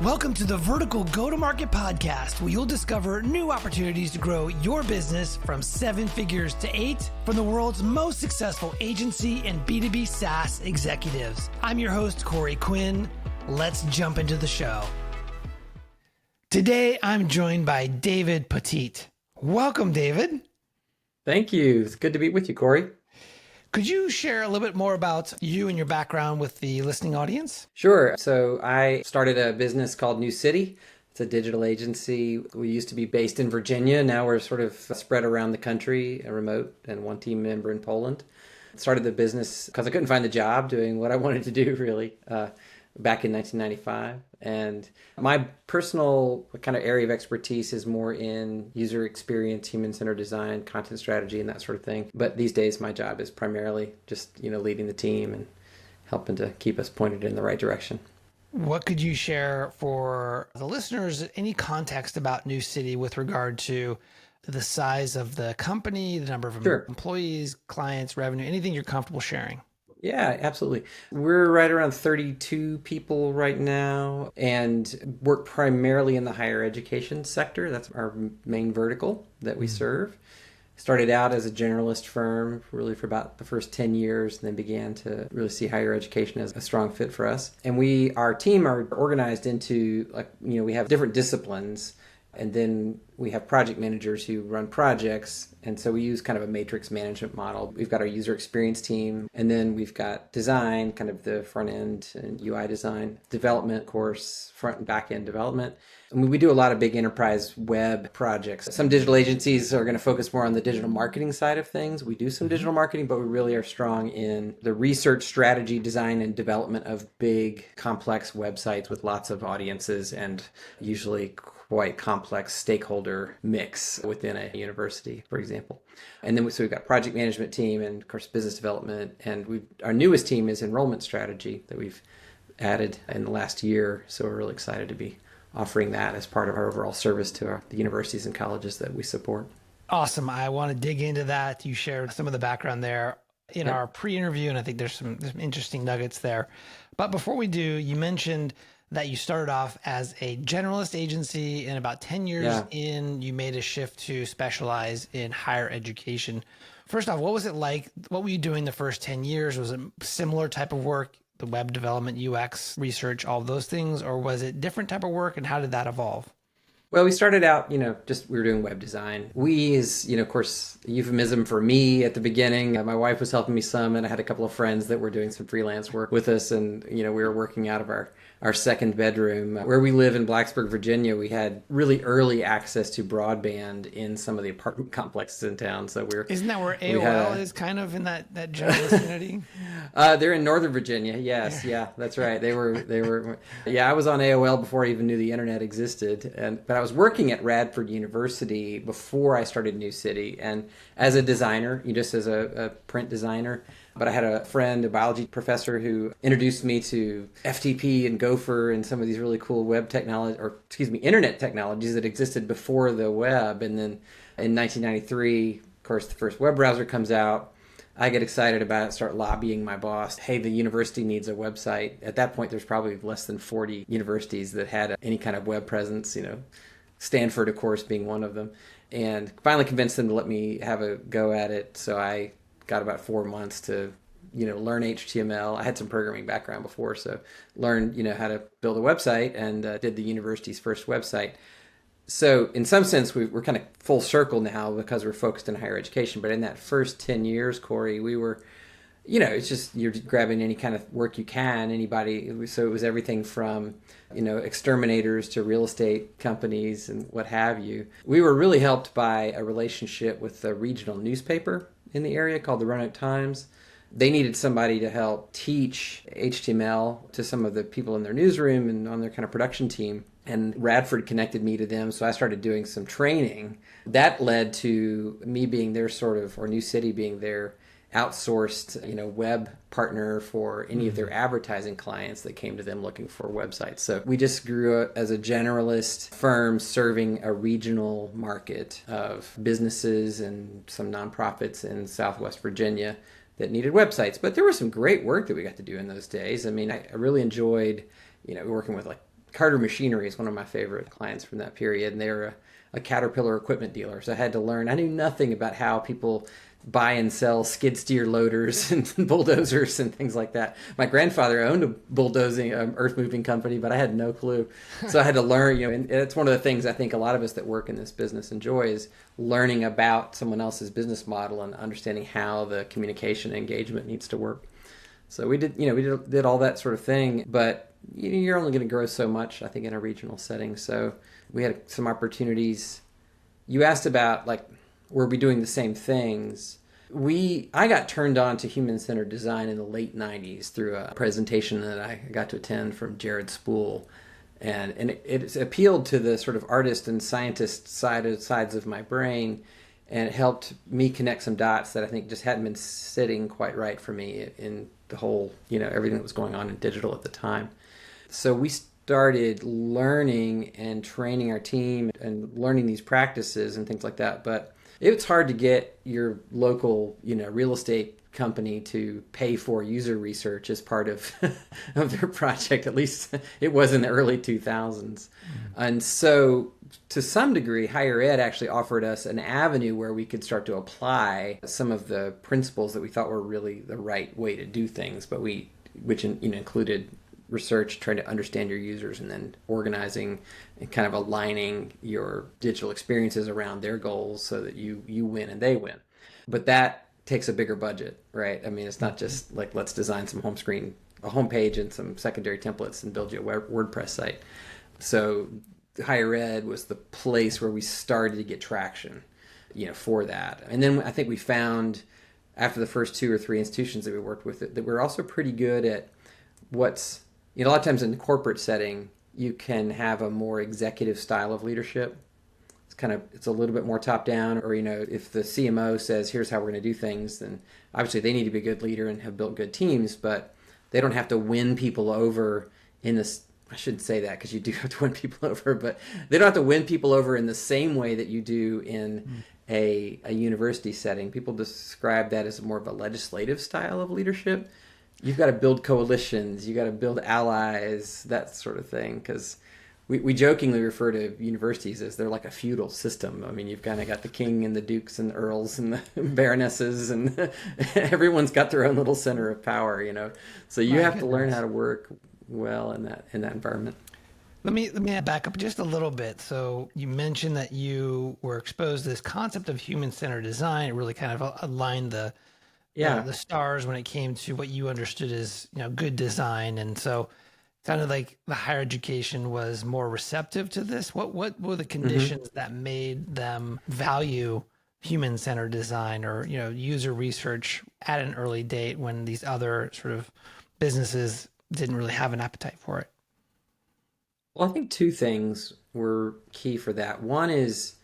Welcome to the Vertical Go-to-Market Podcast, where you'll discover new opportunities to grow your business from 7 figures to 8 from the world's most successful agency and B2B SaaS executives. I'm your host, Corey Quinn. Let's jump into the show. Today, I'm joined by David Poteet. Welcome, David. Thank you. It's good to be with you, Corey. Could you share a little bit more about you and your background with the listening audience? Sure. So I started a business called New City. It's a digital agency. We used to be based in Virginia. Now we're sort of spread around the country, a remote, and one team member in Poland. Started the business because I couldn't find the job doing what I wanted to do, really, back in 1995. And my personal kind of area of expertise is more in user experience, human-centered design, content strategy, and that sort of thing. But these days, my job is primarily just, leading the team and helping to keep us pointed in the right direction. What could you share for the listeners, any context about New City with regard to the size of the company, the number of employees, clients, revenue, anything you're comfortable sharing? Yeah, absolutely. We're right around 32 people right now and work primarily in the higher education sector. That's our main vertical that we serve. Started out as a generalist firm really for about the first 10 years and then began to really see higher education as a strong fit for us. And our team are organized into, we have different disciplines. And then we have project managers who run projects. And so we use kind of a matrix management model. We've got our user experience team, and then we've got design, kind of the front end and UI design, development, of course, front and back end development. And we do a lot of big enterprise web projects. Some digital agencies are going to focus more on the digital marketing side of things. We do some digital marketing, but we really are strong in the research, strategy, design, and development of big, complex websites with lots of audiences and usually quite complex stakeholder mix within a university, for example. And then we've got project management team and of course business development. And our newest team is enrollment strategy that we've added in the last year. So we're really excited to be offering that as part of our overall service to the universities and colleges that we support. Awesome. I want to dig into that. You shared some of the background there in our pre-interview, and I think there's some interesting nuggets there. But before we do, you mentioned that you started off as a generalist agency, and about 10 years in, you made a shift to specialize in higher education. First off, what was it like? What were you doing the first 10 years? Was it similar type of work, the web development, UX, research, all of those things, or was it different type of work, and how did that evolve? Well, we started out, we were doing web design. We is, of course, a euphemism for me at the beginning. My wife was helping me some, and I had a couple of friends that were doing some freelance work with us, and, we were working out of our second bedroom. Where we live in Blacksburg, Virginia, we had really early access to broadband in some of the apartment complexes in town. So Isn't that where AOL is kind of in that general vicinity? They're in Northern Virginia. Yes. Yeah, that's right. They were. Yeah, I was on AOL before I even knew the internet existed. But I was working at Radford University before I started New City. And as a designer, just as a print designer, but I had a friend, a biology professor, who introduced me to FTP and Gopher and some of these really cool internet technologies that existed before the web. And then in 1993, of course, the first web browser comes out. I get excited about it, start lobbying my boss. Hey, the university needs a website. At that point, there's probably less than 40 universities that had any kind of web presence, Stanford, of course, being one of them. And finally convinced them to let me have a go at it. So I got about 4 months to, learn HTML. I had some programming background before, so learned, how to build a website and did the university's first website. So in some sense, we're kind of full circle now because we're focused in higher education. But in that first 10 years, Corey, we were, it's just you're grabbing any kind of work you can, anybody. So it was everything from, exterminators to real estate companies and what have you. We were really helped by a relationship with a regional newspaper in the area called the Roanoke Times. They needed somebody to help teach HTML to some of the people in their newsroom and on their kind of production team. And Radford connected me to them, so I started doing some training. That led to me being their or New City being their outsourced, web partner for any of their advertising clients that came to them looking for websites. So we just grew up as a generalist firm serving a regional market of businesses and some nonprofits in Southwest Virginia that needed websites. But there was some great work that we got to do in those days. I mean, I really enjoyed, working with Carter Machinery is one of my favorite clients from that period, and they were a Caterpillar equipment dealer. So I had to learn. I knew nothing about how people buy and sell skid steer loaders and bulldozers and things like that. My grandfather owned a bulldozing, earth moving company, but I had no clue. So I had to learn, and it's one of the things I think a lot of us that work in this business enjoy is learning about someone else's business model and understanding how the communication and engagement needs to work. So we did all that sort of thing, but you're only going to grow so much, I think, in a regional setting. So we had some opportunities. You asked about, like, were we doing the same things? I got turned on to human-centered design in the late 90s through a presentation that I got to attend from Jared Spool. And it appealed to the sort of artist and scientist sides of my brain, and it helped me connect some dots that I think just hadn't been sitting quite right for me in the whole, everything that was going on in digital at the time. So we started learning and training our team and learning these practices and things like that. But it's hard to get your local, real estate company to pay for user research as part of of their project. At least it was in the early 2000s. And so to some degree, higher ed actually offered us an avenue where we could start to apply some of the principles that we thought were really the right way to do things, but which included research, trying to understand your users, and then organizing and kind of aligning your digital experiences around their goals so that you win and they win. But that takes a bigger budget, right? I mean, it's not just like, let's design a homepage and some secondary templates and build you a WordPress site. So higher ed was the place where we started to get traction, for that. And then I think we found, after the first 2 or 3 institutions that we worked with, that we're also pretty good at what's, a lot of times in the corporate setting, you can have a more executive style of leadership. It's a little bit more top down, or, if the CMO says, here's how we're going to do things, then obviously they need to be a good leader and have built good teams, but they don't have to win people over in this. I shouldn't say that, because you do have to win people over, but they don't have to win people over in the same way that you do in a university setting. People describe that as more of a legislative style of leadership. You've got to build coalitions, you got to build allies, that sort of thing, because we jokingly refer to universities as they're like a feudal system. I mean, you've kind of got the king and the dukes and the earls and the baronesses, and everyone's got their own little center of power, So you have to learn how to work well in that environment. Let me back up just a little bit. So you mentioned that you were exposed to this concept of human-centered design. It really kind of aligned the stars when it came to what you understood as good design, and so kind of like the higher education was more receptive to this. What were the conditions that made them value human-centered design or user research at an early date when these other sort of businesses didn't really have an appetite for it? Well, I think 2 things were key for that. One is,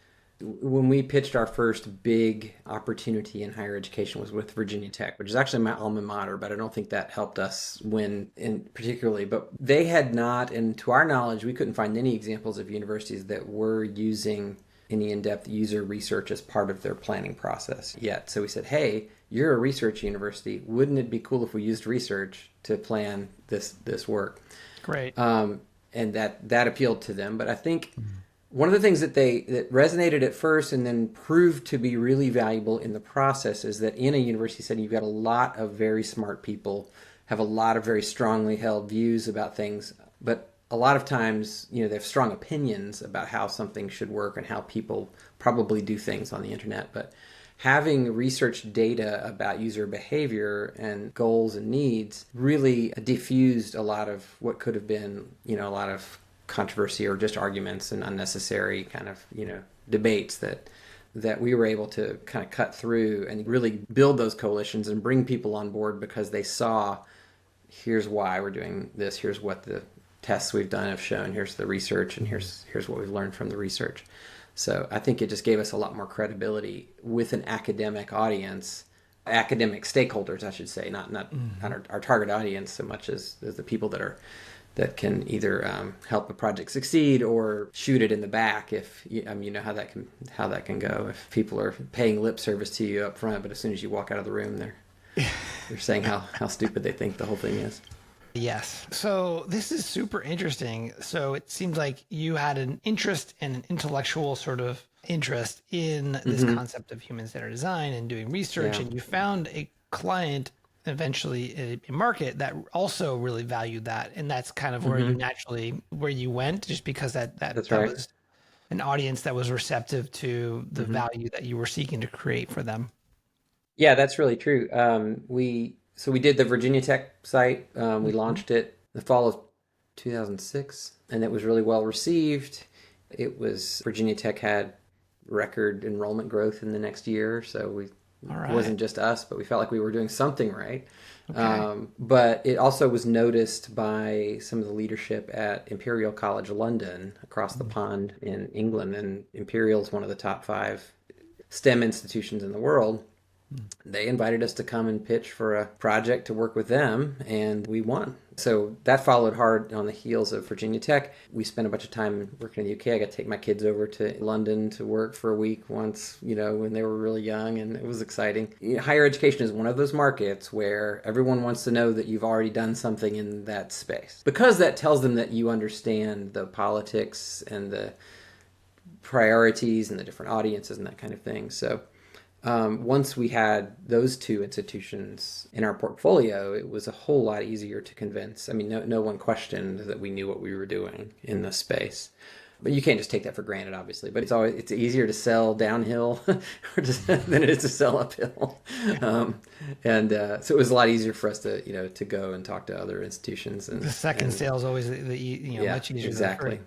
when we pitched our first big opportunity in higher education was with Virginia Tech, which is actually my alma mater, but I don't think that helped us win in particularly. But they had not, and to our knowledge, we couldn't find any examples of universities that were using any in-depth user research as part of their planning process yet. So we said, hey, you're a research university. Wouldn't it be cool if we used research to plan this work? Great. And that appealed to them. But I think one of the things that resonated at first and then proved to be really valuable in the process is that in a university setting, you've got a lot of very smart people, have a lot of very strongly held views about things, but a lot of times, they have strong opinions about how something should work and how people probably do things on the internet. But having research data about user behavior and goals and needs really diffused a lot of what could have been, a lot of controversy or just arguments and unnecessary kind of, debates that we were able to kind of cut through and really build those coalitions and bring people on board because they saw, here's why we're doing this, here's what the tests we've done have shown, here's the research, and here's what we've learned from the research. So I think it just gave us a lot more credibility with an academic audience, academic stakeholders, I should say, not our target audience so much as the people that can either help a project succeed or shoot it in the back. If you know how that can go. If people are paying lip service to you up front, but as soon as you walk out of the room, they're saying how stupid they think the whole thing is. Yes. So this is super interesting. So it seems like you had an interest and an intellectual sort of interest in this Hmm. concept of human-centered design and doing research, Yeah, and you found a client, eventually a market that also really valued that, and that's kind of where you hmm, naturally where you went, just because that's that right. was an audience that was receptive to the Hmm. value that you were seeking to create for them. Yeah, that's really true. We did the Virginia Tech site. We Mhm. launched it the fall of 2006, and it was really well received. It was Virginia Tech had record enrollment growth in the next year, so we All it right. wasn't just us, but we felt like we were doing something right. Okay. But it also was noticed by some of the leadership at Imperial College London across the pond in England, and Imperial is one of the top five STEM institutions in the world. They invited us to come and pitch for a project to work with them, and we won. So that followed hard on the heels of Virginia Tech. We spent a bunch of time working in the UK. I got to take my kids over to London to work for a week once, when they were really young, and it was exciting. Higher education is one of those markets where everyone wants to know that you've already done something in that space, because that tells them that you understand the politics and the priorities and the different audiences and that kind of thing. So once we had those two institutions in our portfolio, it was a whole lot easier to convince. I mean, no one questioned that we knew what we were doing in this space. But you can't just take that for granted, obviously. But it's easier to sell downhill than it is to sell uphill, Yeah. and so it was a lot easier for us to to go and talk to other institutions The and second sale is always yeah, much easier than the first. exactly.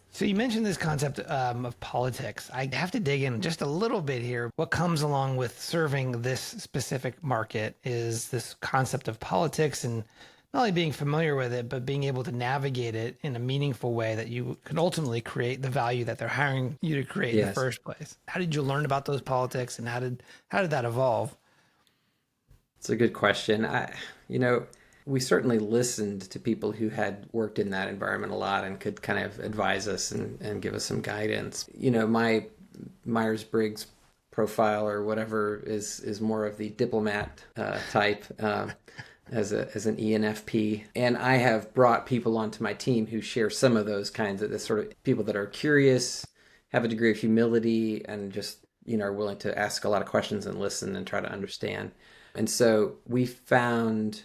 So you mentioned this concept of politics. I have to dig in just a little bit here. What comes along with serving this specific market is this concept of politics, and not only being familiar with it, but being able to navigate it in a meaningful way that you can ultimately create the value that they're hiring you to create in the Yes. first place. How did you learn about those politics, and how did that evolve? It's a good question. We certainly listened to people who had worked in that environment a lot and could kind of advise us and give us some guidance. My Myers Briggs profile or whatever is more of the diplomat type. As an ENFP, and I have brought people onto my team who share some of those kinds of the sort of people that are curious, have a degree of humility, and just are willing to ask a lot of questions and listen and try to understand. And so we found,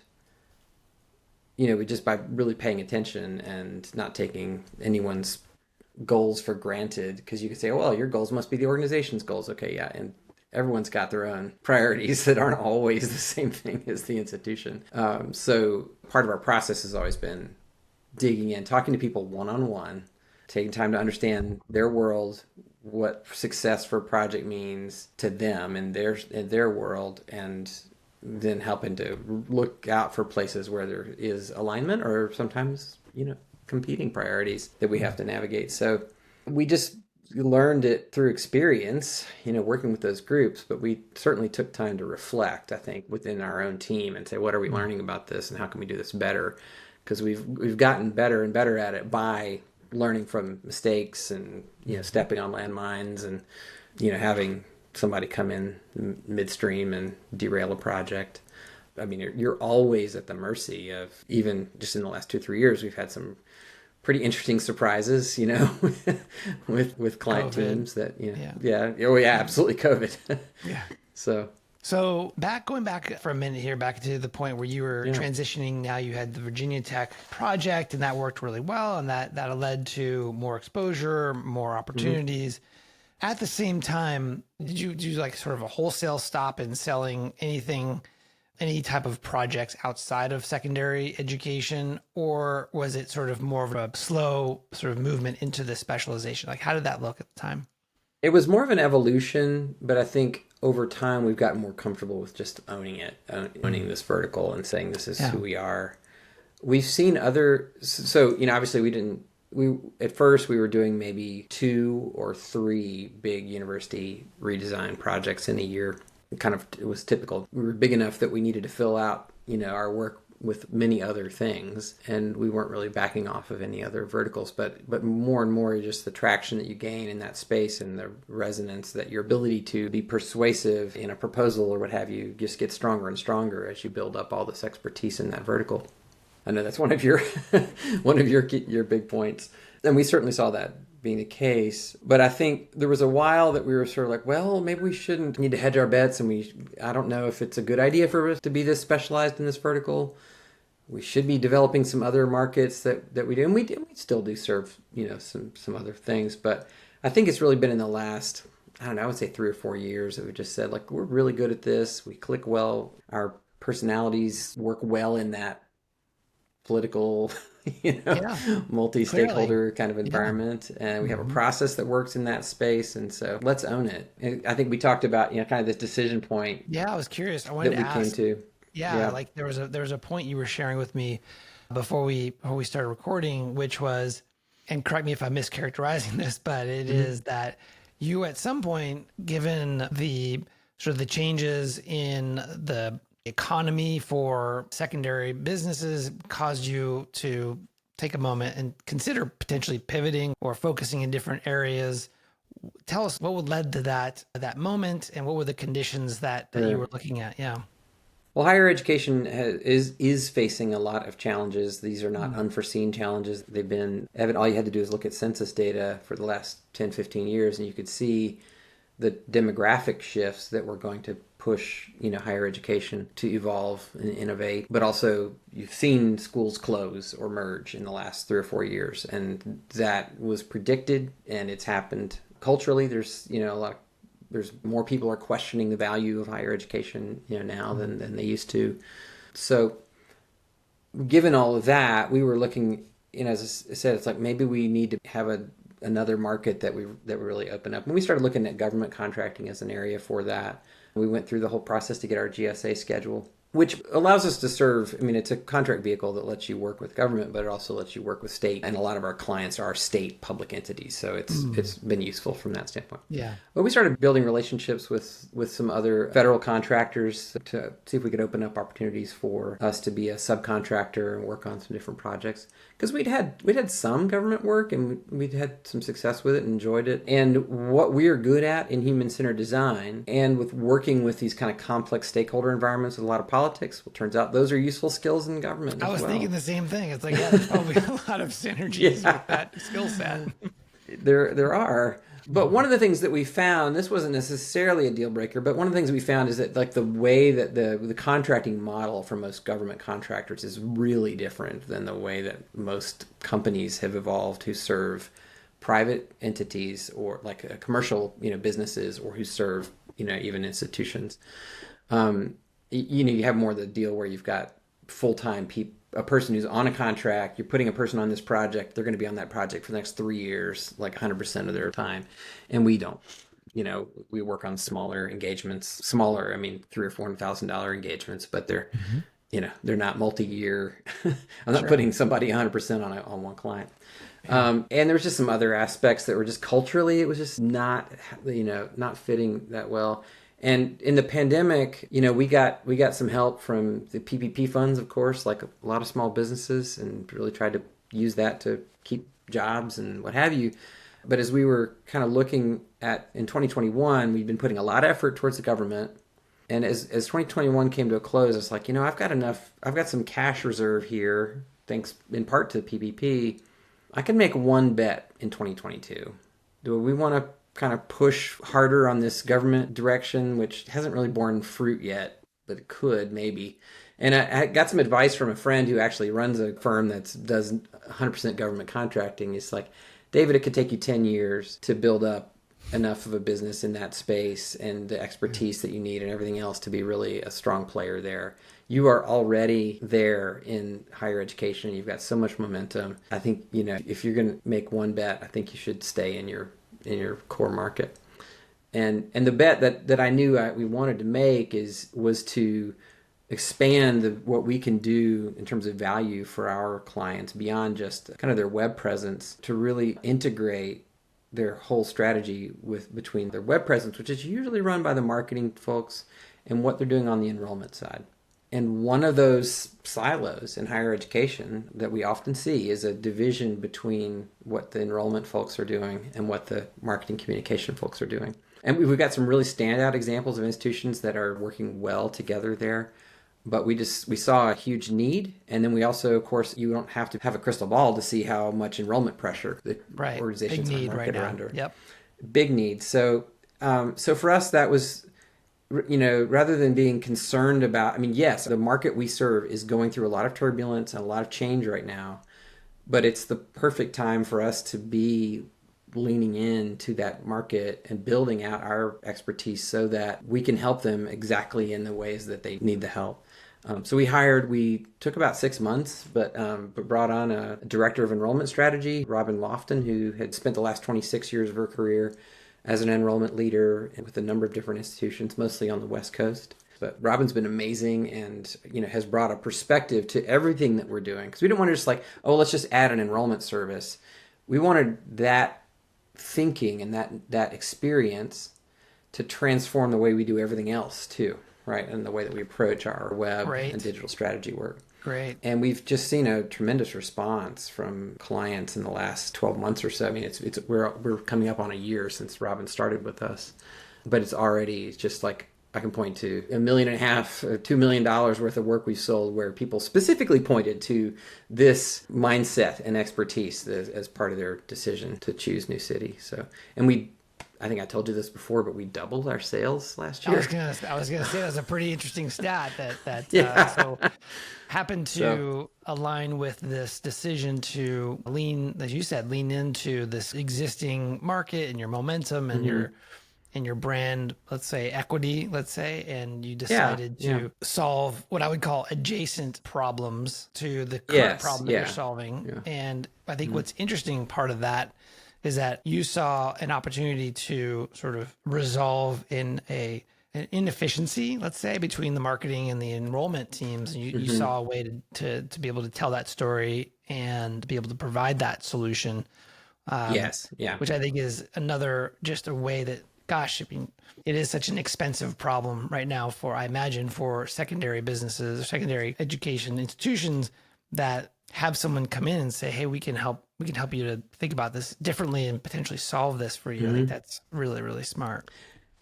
we just by really paying attention and not taking anyone's goals for granted, because you could say, oh, well, your goals must be the organization's goals. Okay, yeah. And everyone's got their own priorities that aren't always the same thing as the institution. So part of our process has always been digging in, talking to people one on one, taking time to understand their world, what success for a project means to them and their world, and then helping to look out for places where there is alignment or sometimes competing priorities that we have to navigate. So we just learned it through experience, working with those groups, but we certainly took time to reflect, I think, within our own team and say, what are we learning about this and how can we do this better? Because we've gotten better and better at it by learning from mistakes and stepping on landmines and having somebody come in midstream and derail a project. I mean, you're always at the mercy of, even just in the last 2-3 years, we've had some pretty interesting surprises, with client COVID. teams that, Yeah. yeah, oh yeah, absolutely COVID. Yeah. So So going back for a minute here, back to the point where you were yeah. transitioning. Now you had the Virginia Tech project, and that worked really well, and that led to more exposure, more Hmm. opportunities. At the same time, did you do like sort of a wholesale stop in selling anything, any type of projects outside of secondary education, or was it sort of more of a slow sort of movement into the specialization? Like, how did that look at the time? It was more of an evolution, but I think over time we've gotten more comfortable with just owning it, owning this vertical and saying this is Yeah. who we are. We've seen other, so obviously we at first we were doing maybe 2 or 3 big university redesign projects in a year. It was typical. We were big enough that we needed to fill out our work with many other things, and we weren't really backing off of any other verticals. But more and more, just the traction that you gain in that space and the resonance, that your ability to be persuasive in a proposal or what have you just gets stronger and stronger as you build up all this expertise in that vertical. I know that's one of your one of your big points. And we certainly saw that being the case. But I think there was a while that we were sort of like, well, maybe we shouldn't need to hedge our bets. And I don't know if it's a good idea for us to be this specialized in this vertical. We should be developing some other markets that we do. And we still do serve, some other things. But I think it's really been in the last, I don't know, I would say 3 or 4 years that we just said, like, we're really good at this. We click well. Our personalities work well in that political, Yeah, multi-stakeholder clearly. kind of Yeah. environment. And we have a process that works in that space. And so let's own it. And I think we talked about, kind of this decision point Yeah, I was curious. I wanted that to we came ask. to. Yeah, Yeah. like there was a point you were sharing with me before we started recording, which was, and correct me if I'm mischaracterizing this, but it is that you at some point, given the sort of the changes in the economy for secondary businesses, caused you to take a moment and consider potentially pivoting or focusing in different areas. Tell us what would led to that moment, and what were the conditions that you Sure. were looking at? Yeah. Well, higher education is facing a lot of challenges. These are not unforeseen challenges. They've been evident. All you had to do is look at census data for the last 10, 15 years, and you could see the demographic shifts that were going to push, higher education to evolve and innovate. But also, you've seen schools close or merge in the last 3 or 4 years, and that was predicted, and it's happened. Culturally, there's there's more people are questioning the value of higher education, now than they used to. So, given all of that, we were looking, as I said, it's like maybe we need to have another market that we really open up. And we started looking at government contracting as an area for that. We went through the whole process to get our GSA schedule, which allows us to serve. I mean, it's a contract vehicle that lets you work with government, but it also lets you work with state. And a lot of our clients are state public entities, so it's been useful from that standpoint. Yeah. But we started building relationships with some other federal contractors to see if we could open up opportunities for us to be a subcontractor and work on some different projects. Because we'd had some government work, and we'd had some success with it and enjoyed it. And what we are good at in human-centered design, and with working with these kind of complex stakeholder environments with a lot of politics, well, turns out those are useful skills in government I as was well. thinking the same thing. It's like, yeah, there's probably a lot of synergies with that skill set. There are. But one of the things that we found, this wasn't necessarily a deal breaker, but one of the things we found is that, like, the way that the contracting model for most government contractors is really different than the way that most companies have evolved who serve private entities or like commercial, businesses, or who serve, even institutions. You have more of the deal where you've got full-time people, a person who's on a contract, you're putting a person on this project, they're going to be on that project for the next 3 years, like 100% of their time. And we don't. We work on smaller engagements, smaller, I mean, $300,000 or $400,000 engagements, but they're not multi-year. I'm not putting somebody 100% on one client. And there was just some other aspects that were just culturally, it was just not fitting that well. And in the pandemic, we got some help from the PPP funds, of course, like a lot of small businesses, and really tried to use that to keep jobs and what have you. But as we were kind of looking at in 2021, we'd been putting a lot of effort towards the government. And as 2021 came to a close, it's like, I've got some cash reserve here, thanks in part to PPP. I can make one bet in 2022. Do we want to kind of push harder on this government direction, which hasn't really borne fruit yet, but it could maybe? And I got some advice from a friend who actually runs a firm that does 100% government contracting. It's like, David, it could take you 10 years to build up enough of a business in that space and the expertise that you need and everything else to be really a strong player there. You are already there in higher education. You've got so much momentum. I think, if you're going to make one bet, I think you should stay in your core market. And the bet that I knew we wanted to make was to expand what we can do in terms of value for our clients beyond just kind of their web presence, to really integrate their whole strategy between their web presence, which is usually run by the marketing folks, and what they're doing on the enrollment side. And one of those silos in higher education that we often see is a division between what the enrollment folks are doing and what the marketing communication folks are doing. And we've got some really standout examples of institutions that are working well together there. but we saw a huge need. And then we also, of course, you don't have to have a crystal ball to see how much enrollment pressure the Right. organizations Big in need our right market are now. under. Yep. Big need. So for us, that was, rather than being concerned about, I mean, yes, the market we serve is going through a lot of turbulence and a lot of change right now, but it's the perfect time for us to be leaning into that market and building out our expertise so that we can help them exactly in the ways that they need the help. So we took about 6 months, but brought on a director of enrollment strategy, Robin Lofton, who had spent the last 26 years of her career as an enrollment leader with a number of different institutions, mostly on the West Coast. But Robin's been amazing and, has brought a perspective to everything that we're doing. Because we don't want to just let's just add an enrollment service. We wanted that thinking and that experience to transform the way we do everything else too, right? And the way that we approach our web Great. and digital strategy work. Great. And we've just seen a tremendous response from clients in the last 12 months or so. I mean, we're coming up on a year since Robin started with us, but it's already just like, I can point to $1.5 million, $2 million worth of work we've sold where people specifically pointed to this mindset and expertise as part of their decision to choose New City. So, and I think I told you this before, but we doubled our sales last year. I was gonna say that's a pretty interesting stat that Yeah. so happened to align with this decision to as you said, lean into this existing market and your momentum and your brand, let's say equity, and you decided to solve what I would call adjacent problems to the current problem that you're solving. Yeah. And I think what's interesting part of that is that you saw an opportunity to sort of resolve an inefficiency, let's say, between the marketing and the enrollment teams. And you saw a way to be able to tell that story and be able to provide that solution. Yes. Yeah. Which I think is just a way that, gosh, I mean, it is such an expensive problem right now I imagine for secondary businesses or secondary education institutions that have someone come in and say, hey, we can help you to think about this differently and potentially solve this for you. I think that's really, really smart.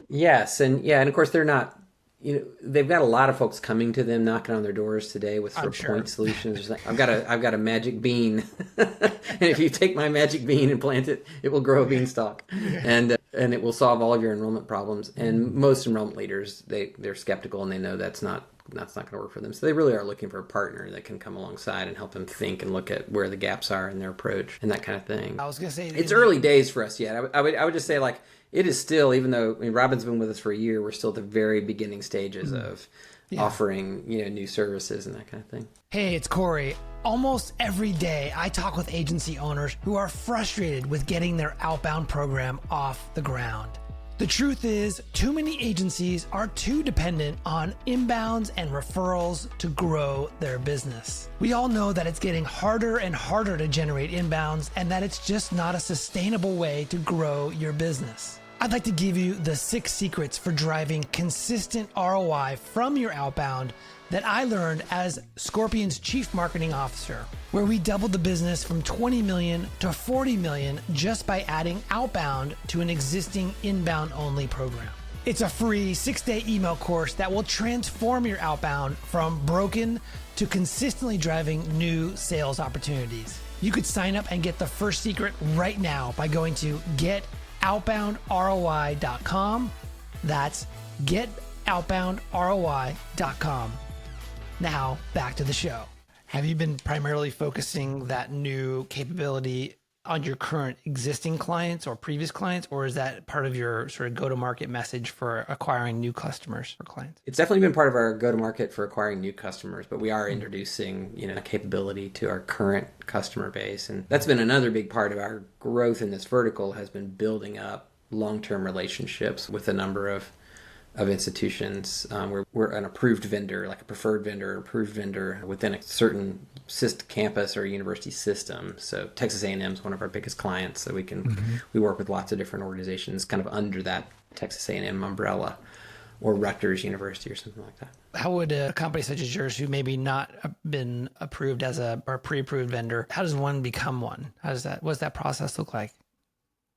Yes. And of course they're not, they've got a lot of folks coming to them, knocking on their doors today with point solutions. I've got a magic bean. And if you take my magic bean and plant it, it will grow a beanstalk and it will solve all of your enrollment problems. And most enrollment leaders, they're skeptical and they know that's not going to work for them. So they really are looking for a partner that can come alongside and help them think and look at where the gaps are in their approach and that kind of thing. I was going to say it's early days for us yet. I would just say it is still, even though Robin's been with us for a year, we're still at the very beginning stages of offering new services and that kind of thing. Hey, it's Corey. Almost every day I talk with agency owners who are frustrated with getting their outbound program off the ground. The truth is, too many agencies are too dependent on inbounds and referrals to grow their business. We all know that it's getting harder and harder to generate inbounds and that it's just not a sustainable way to grow your business. I'd like to give you the 6 secrets for driving consistent ROI from your outbound that I learned as Scorpion's Chief Marketing Officer, where we doubled the business from 20 million to 40 million just by adding outbound to an existing inbound only program. It's a free 6-day email course that will transform your outbound from broken to consistently driving new sales opportunities. You could sign up and get the first secret right now by going to getoutboundroi.com. That's getoutboundroi.com. Now, back to the show. Have you been primarily focusing that new capability on your current existing clients or previous clients, or is that part of your sort of go-to-market message for acquiring new customers or clients? It's definitely been part of our go-to-market for acquiring new customers, but we are introducing, a capability to our current customer base. And that's been another big part of our growth in this vertical, has been building up long-term relationships with a number of institutions. We're an approved vendor, like a preferred vendor, approved vendor within a certain campus or university system. So Texas A&M is one of our biggest clients. So we work with lots of different organizations kind of under that Texas A&M umbrella, or Rutgers University or something like that. How would a company such as yours, who maybe not been approved as or pre-approved vendor, how does one become one? What's that process look like?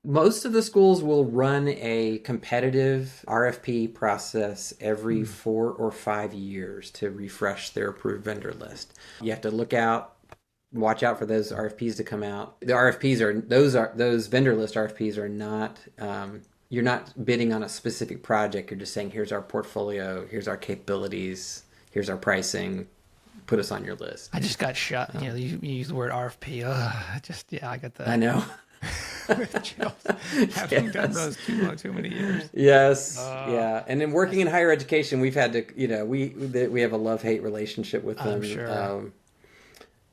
Most of the schools will run a competitive RFP process every 4 or 5 years to refresh their approved vendor list. You have to watch out for those RFPs to come out. The RFPs those vendor list RFPs are not, you're not bidding on a specific project. You're just saying, here's our portfolio, here's our capabilities, here's our pricing, put us on your list. I just got shut. You use the word RFP. I got the I know. chills. Having done those too many years. Yes. Yeah. And then working in higher education, we've had to, we have a love-hate relationship with them. I'm sure.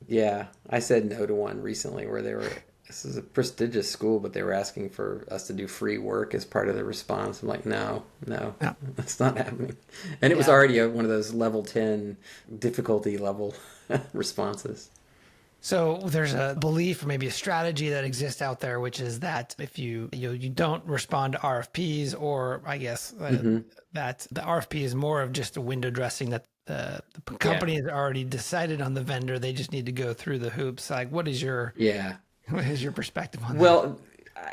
Yeah. I said no to one recently where this is a prestigious school, but they were asking for us to do free work as part of the response. I'm like, no, that's not happening. And it was already one of those level 10 difficulty level responses. So there's a belief or maybe a strategy that exists out there, which is that if you don't respond to RFPs, or I guess that the RFP is more of just a window dressing, that the company has already decided on the vendor. They just need to go through the hoops. Like, what is your perspective on that? Well,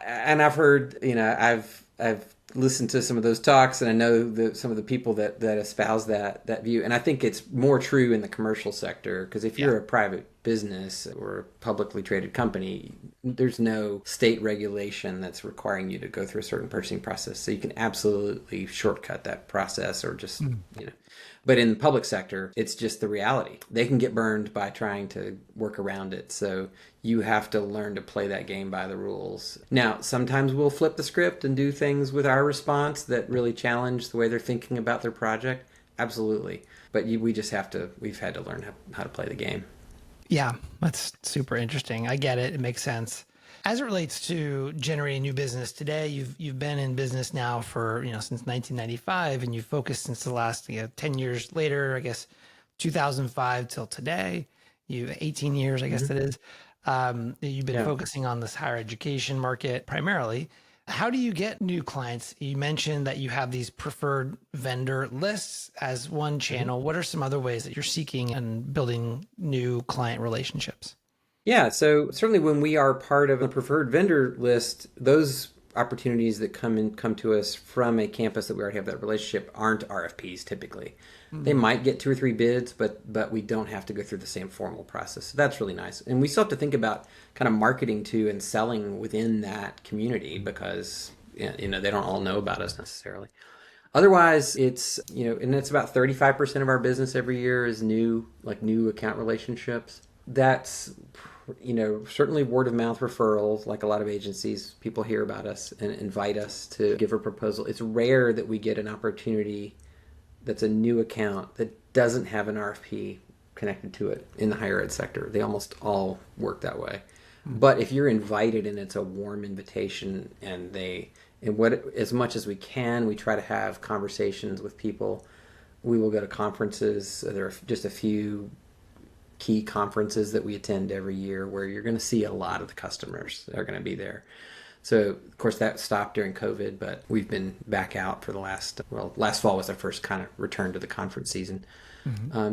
and I've heard, I've listened to some of those talks, and I know some of the people that espouse that view. And I think it's more true in the commercial sector, because if you're a private business or a publicly traded company, there's no state regulation that's requiring you to go through a certain purchasing process. So you can absolutely shortcut that process, or just, But in the public sector, it's just the reality. They can get burned by trying to work around it. So you have to learn to play that game by the rules. Now, sometimes we'll flip the script and do things with our response that really challenge the way they're thinking about their project. Absolutely. But we've had to learn how to play the game. Yeah, that's super interesting. I get it. It makes sense. As it relates to generating new business today, you've been in business now for, since 1995, and you've focused since the last 10 years later, I guess 2005 till today. 18 years, I guess that is. You've been focusing on this higher education market primarily. How do you get new clients? You mentioned that you have these preferred vendor lists as one channel. What are some other ways that you're seeking and building new client relationships? Yeah, so certainly when we are part of a preferred vendor list, those opportunities that come to us from a campus that we already have that relationship aren't RFPs typically. They might get 2 or 3 bids, but we don't have to go through the same formal process. So that's really nice. And we still have to think about kind of marketing to and selling within that community, because they don't all know about us necessarily. Otherwise, it's, and it's about 35% of our business every year is new account relationships. That's, certainly word of mouth referrals. Like a lot of agencies, people hear about us and invite us to give a proposal. It's rare that we get an opportunity that's a new account that doesn't have an RFP connected to it in the higher ed sector. They almost all work that way. But if you're invited and it's a warm invitation, as much as we can, we try to have conversations with people. We will go to conferences. There are just a few key conferences that we attend every year where you're going to see a lot of the customers that are going to be there. So, of course, that stopped during COVID, but we've been back out for last fall was our first kind of return to the conference season.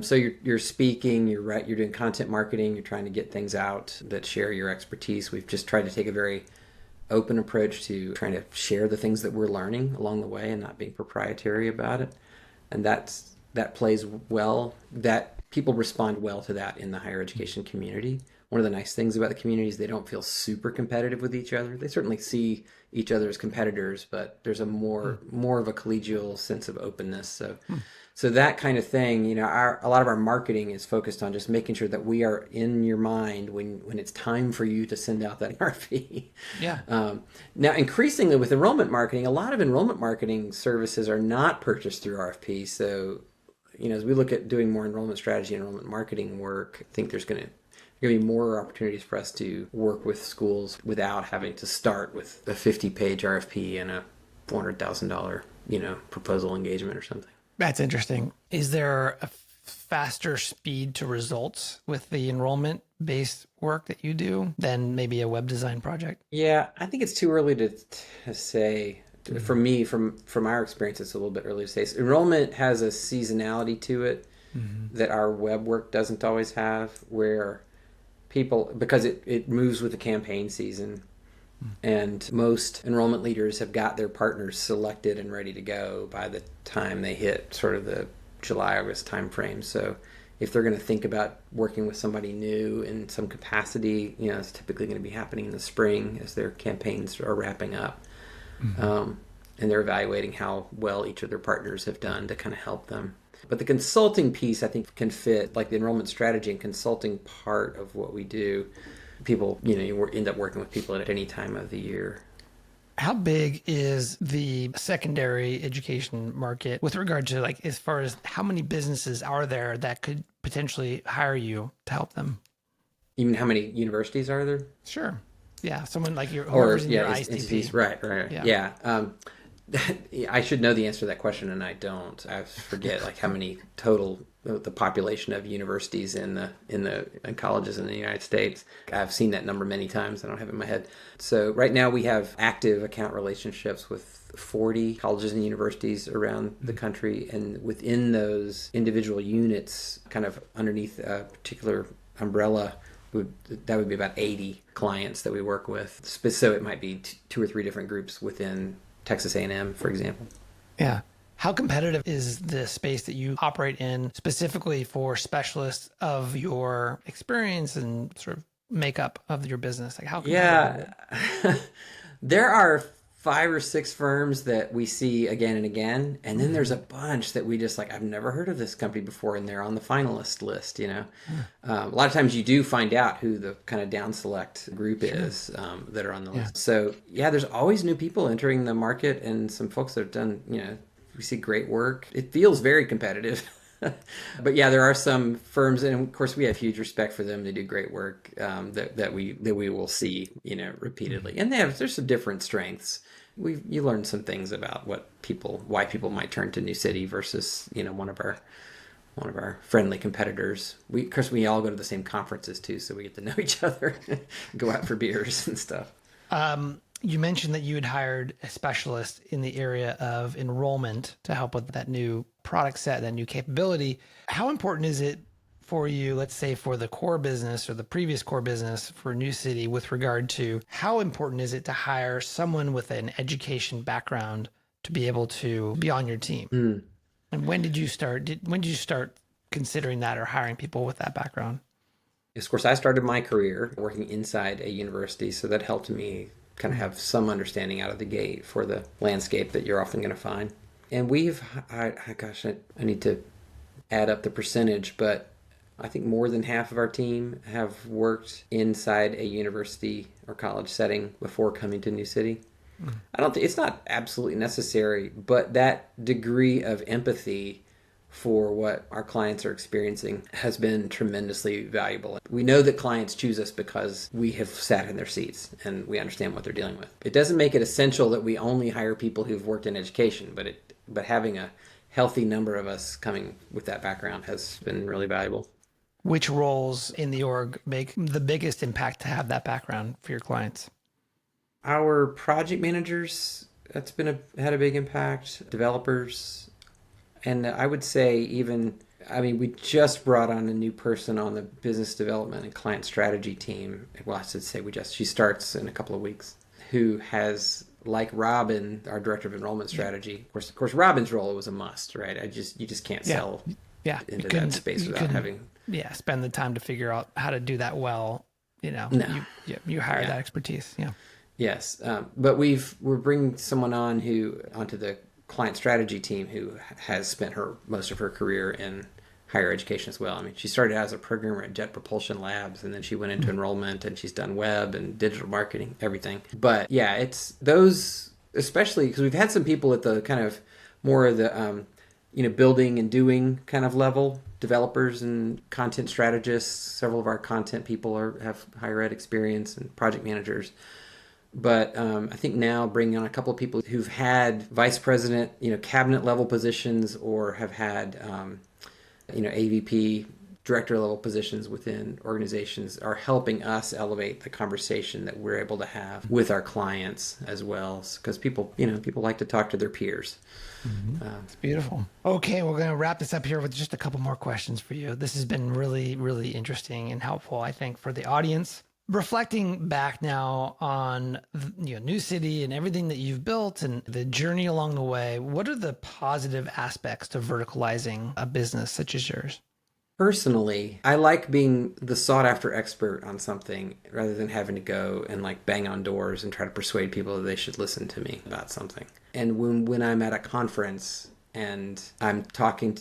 So you're speaking, you're doing content marketing, you're trying to get things out that share your expertise. We've just tried to take a very open approach to trying to share the things that we're learning along the way and not being proprietary about it. And that plays well. That people respond well to that in the higher education community. One of the nice things about the community is they don't feel super competitive with each other. They certainly see each other as competitors, but there's a more of a collegial sense of openness. So that kind of thing, a lot of our marketing is focused on just making sure that we are in your mind when it's time for you to send out that RFP. Yeah. Now, increasingly with enrollment marketing, a lot of enrollment marketing services are not purchased through RFP. So, as we look at doing more enrollment strategy, enrollment marketing work, I think there's going to be more opportunities for us to work with schools without having to start with a 50-page RFP and a $400,000, proposal engagement or something. That's interesting. Is there a faster speed to results with the enrollment-based work that you do than maybe a web design project? Yeah, I think it's too early to say. For me, from our experience, it's a little bit early to say. So enrollment has a seasonality to it that our web work doesn't always have, where people, because it moves with the campaign season, And most enrollment leaders have got their partners selected and ready to go by the time they hit sort of the July, August timeframe. So if they're going to think about working with somebody new in some capacity, it's typically going to be happening in the spring as their campaigns are wrapping up. And they're evaluating how well each of their partners have done to kind of help them. But the consulting piece, I think, can fit, like the enrollment strategy and consulting part of what we do. People, you end up working with people at any time of the year. How big is the secondary education market with regard to, like, as far as how many businesses are there that could potentially hire you to help them? You mean how many universities are there? Sure. Yeah. Someone like Or, whoever's in your entities. ISTP. Right. Yeah. I should know the answer to that question, and I don't. I forget like how many total the population of universities in colleges in the United States. I've seen that number many times. I don't have it in my head. So right now we have active account relationships with 40 colleges and universities around the country, and within those individual units, kind of underneath a particular umbrella, that would be about 80 clients that we work with. So it might be two or three different groups within Texas A&M, for example. Yeah. How competitive is the space that you operate in specifically for specialists of your experience and sort of makeup of your business? Like how competitive is it? There are 5 or 6 firms that we see again and again, and then there's a bunch that we just like, I've never heard of this company before, and they're on the finalist list. A lot of times you do find out who the kind of down select group is that are on the list. So there's always new people entering the market, and some folks that have done, we see great work. It feels very competitive. But there are some firms, and of course we have huge respect for them. They do great work that we will see, repeatedly. And there's some different strengths. You learn some things about why people might turn to New City versus one of our friendly competitors. Of course we all go to the same conferences too, so we get to know each other, go out for beers and stuff. You mentioned that you had hired a specialist in the area of enrollment to help with that new product set, that new capability. How important is it for you, let's say for the core business or the previous core business for New City, with regard to how important is it to hire someone with an education background to be able to be on your team? And when did you start considering that or hiring people with that background? Of course, I started my career working inside a university, so that helped me kind of have some understanding out of the gate for the landscape that you're often going to find. And I need to add up the percentage, but I think more than half of our team have worked inside a university or college setting before coming to New City. I don't think it's not absolutely necessary, but that degree of empathy for what our clients are experiencing has been tremendously valuable. We know that clients choose us because we have sat in their seats and we understand what they're dealing with. It doesn't make it essential that we only hire people who've worked in education, but having a healthy number of us coming with that background has been really valuable. Which roles in the org make the biggest impact to have that background for your clients? Our project managers, that's had a big impact. Developers. And I would say we just brought on a new person on the business development and client strategy team. Well, I should say she starts in a couple of weeks, who has, like Robin, our director of enrollment strategy. Of course, Robin's role was a must, right? You just can't sell into that space without having... spend the time to figure out how to do that well. No. You hire that expertise. Yeah. Yes. But we're bringing someone onto the client strategy team who has spent most of her career in higher education as well. I mean, she started as a programmer at Jet Propulsion Labs, and then she went into enrollment, and she's done web and digital marketing, everything. But it's those, especially because we've had some people at the kind of more of the building and doing kind of level, developers and content strategists. Several of our content people have higher ed experience, and project managers. But I think now bringing on a couple of people who've had vice president, cabinet level positions, or have had, AVP, director level positions within organizations, are helping us elevate the conversation that we're able to have with our clients as well. Because people like to talk to their peers. It's beautiful. Okay, we're going to wrap this up here with just a couple more questions for you. This has been really, really interesting and helpful, I think, for the audience. Reflecting back now on New City and everything that you've built and the journey along the way, what are the positive aspects to verticalizing a business such as yours? Personally, I like being the sought after expert on something rather than having to go and like bang on doors and try to persuade people that they should listen to me about something. And when I'm at a conference and I'm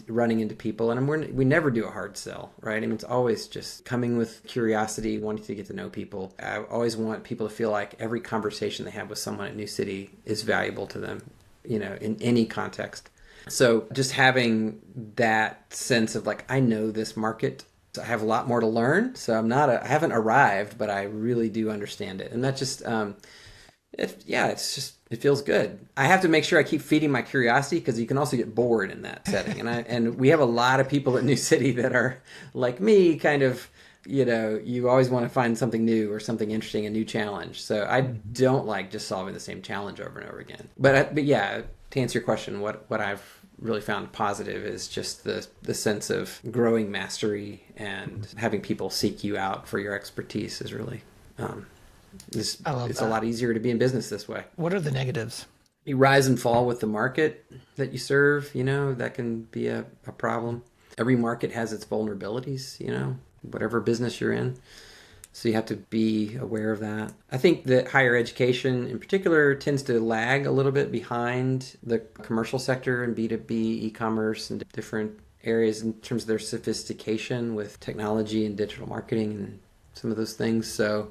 running into people, and we never do a hard sell, right? I mean, it's always just coming with curiosity, wanting to get to know people. I always want people to feel like every conversation they have with someone at New City is valuable to them, in any context. So just having that sense of like, I know this market. I have a lot more to learn. So I haven't arrived, but I really do understand it. And that just, it feels good. I have to make sure I keep feeding my curiosity because you can also get bored in that setting. And we have a lot of people at New City that are like me, kind of, you always want to find something new or something interesting, a new challenge. So I don't like just solving the same challenge over and over again. But yeah, to answer your question, what I've really found positive is just the sense of growing mastery and having people seek you out for your expertise is really it's a lot easier to be in business this way. What are the negatives? You rise and fall with the market that you serve, that can be a problem. Every market has its vulnerabilities, whatever business you're in. So you have to be aware of that. I think that higher education in particular tends to lag a little bit behind the commercial sector and B2B e-commerce and different areas in terms of their sophistication with technology and digital marketing and some of those things. So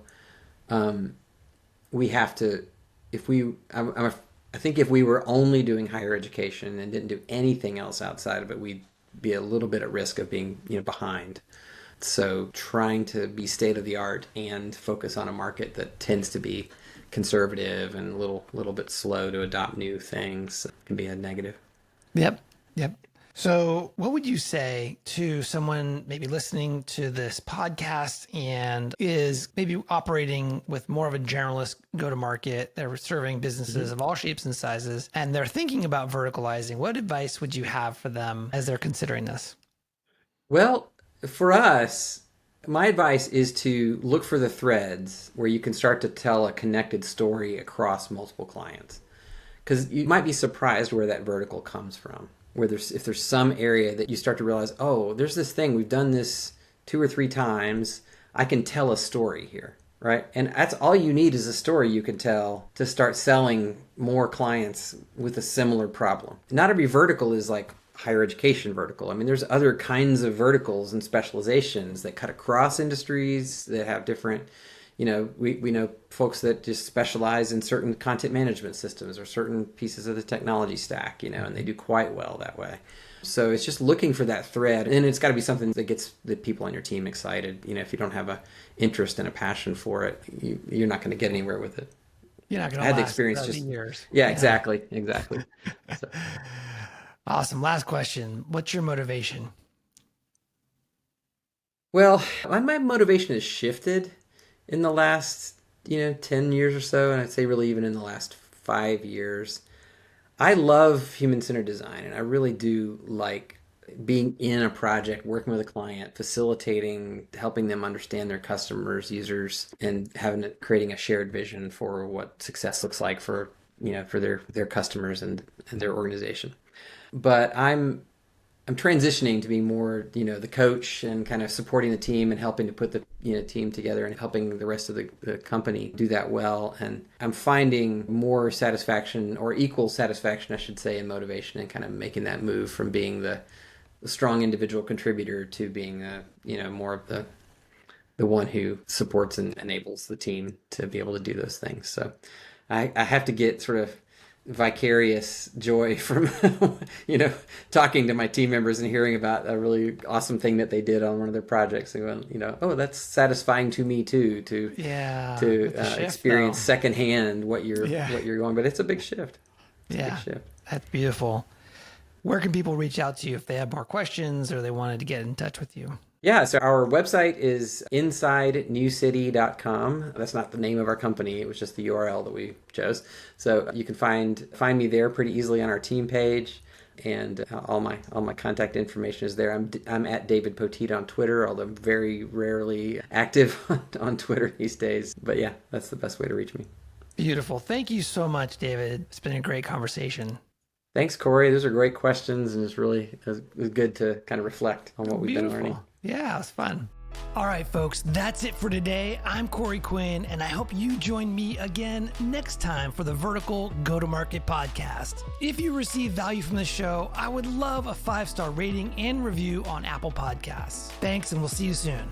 we have to, I think if we were only doing higher education and didn't do anything else outside of it, we'd be a little bit at risk of being, behind. So trying to be state of the art and focus on a market that tends to be conservative and a little bit slow to adopt new things can be a negative. Yep. So what would you say to someone maybe listening to this podcast and is maybe operating with more of a generalist go-to-market? They're serving businesses of all shapes and sizes, and they're thinking about verticalizing. What advice would you have for them as they're considering this? Well, for us, my advice is to look for the threads where you can start to tell a connected story across multiple clients. Because you might be surprised where that vertical comes from. If there's some area that you start to realize, oh, there's this thing, we've done this 2 or 3 times, I can tell a story here, right? And that's all you need is a story you can tell to start selling more clients with a similar problem. Not every vertical is like higher education vertical. I mean, there's other kinds of verticals and specializations that cut across industries that have different, we know folks that just specialize in certain content management systems or certain pieces of the technology stack, and they do quite well that way. So it's just looking for that thread, and it's got to be something that gets the people on your team excited. If you don't have a interest and a passion for it, you're not going to get anywhere with it. You're not going to I had the last experience just years. Yeah, exactly. So. Awesome. Last question. What's your motivation? Well, my motivation has shifted in the last, 10 years or so, and I'd say really even in the last 5 years. I love human-centered design, and I really do like being in a project, working with a client, facilitating, helping them understand their customers, users, and creating a shared vision for what success looks like for their customers and their organization. But I'm transitioning to be more, the coach and kind of supporting the team and helping to put the, team together and helping the rest of the company do that well. And I'm finding more satisfaction, or equal satisfaction, I should say, and motivation, and kind of making that move from being the strong individual contributor to being, more of the one who supports and enables the team to be able to do those things. So I have to get sort of vicarious joy from talking to my team members and hearing about a really awesome thing that they did on one of their projects and going, oh, that's satisfying to me too, to experience secondhand what you're going. But it's a big shift. That's beautiful. Where can people reach out to you if they have more questions or they wanted to get in touch with you? Yeah, so our website is insidenewcity.com. That's not the name of our company. It was just the URL that we chose. So you can find me there pretty easily on our team page. And all my contact information is there. I'm at David Poteet on Twitter, although I'm very rarely active on Twitter these days. But yeah, that's the best way to reach me. Beautiful. Thank you so much, David. It's been a great conversation. Thanks, Corey. Those are great questions, and it's good to kind of reflect on what we've been learning. Yeah, it was fun. All right, folks, that's it for today. I'm Corey Quinn, and I hope you join me again next time for the Vertical Go-to-Market podcast. If you receive value from this show, I would love a 5-star rating and review on Apple Podcasts. Thanks, and we'll see you soon.